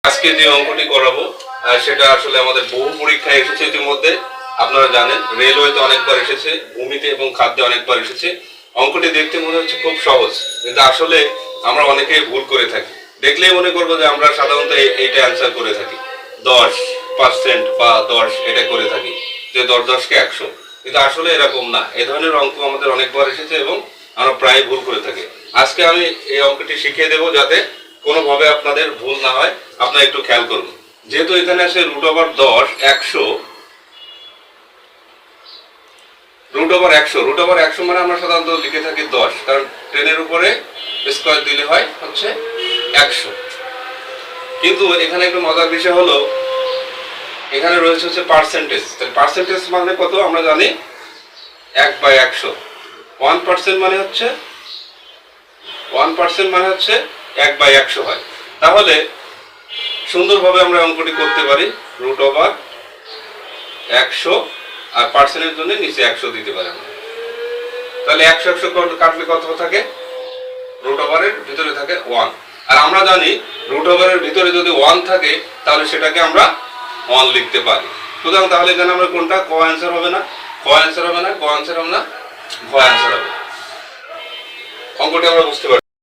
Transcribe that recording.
আজকে যে অঙ্কটি করাবো সেটা আসলে আমাদের বহু পরীক্ষায় এসেছে ইতিমধ্যে। আপনারা জানেন রেলওয়েতে অনেকবার এসেছে, ভূমিতে এবং খাদ্যে অনেকবার এসেছে। অঙ্কটি দেখতে মনে হচ্ছে খুব সহজ, কিন্তু আসলে আমরা অনেকেই ভুল করে থাকি। দেখলেই মনে করবো যে আমরা সাধারণত এইটা অ্যান্সার করে থাকি 10% বা 10 এটা করে থাকি, যে 10-10কে 100। কিন্তু আসলে এরকম না। এই ধরনের অঙ্ক আমাদের অনেকবার এসেছে এবং আমরা প্রায় ভুল করে থাকি। আজকে আমি এই অঙ্কটি শিখিয়ে দেবো যাতে কোনোভাবে আপনাদের ভুল না হয়। আপনারা একটু খেয়াল করুন। যেহেতু এখানে আছে √10 100, √100 মানে আমরা সাধারণত লিখে থাকি 10, কারণ 10-এর উপরে স্কয়ার দিলে হয় হচ্ছে 100। কিন্তু এখানে একটু মজার বিষয় হলো এখানে রয়েছে হচ্ছে পার্সেন্টেজ। পার্সেন্টেজ মানে কত আমরা জানি 1/100। 1% মানে হচ্ছে 1/100 হয়। তাহলে সুন্দরভাবে আমরা অঙ্কটি করতে পারি। √100 আর পার্সেন্টের জন্য নিচে 100 দিতে পারি আমরা। তাহলে 100 কাটলে কত থাকে? √এর ভিতরে থাকে 1। আর আমরা জানি √এর ভিতরে যদি 1 থাকে তাহলে সেটাকে আমরা 1 লিখতে পারি। সুতরাং তাহলে এখানে আমরা কোনটা ক অ্যান্সার হবে না, গ অ্যান্সার হবে না, অঙ্কটি আমরা বুঝতে পারছি।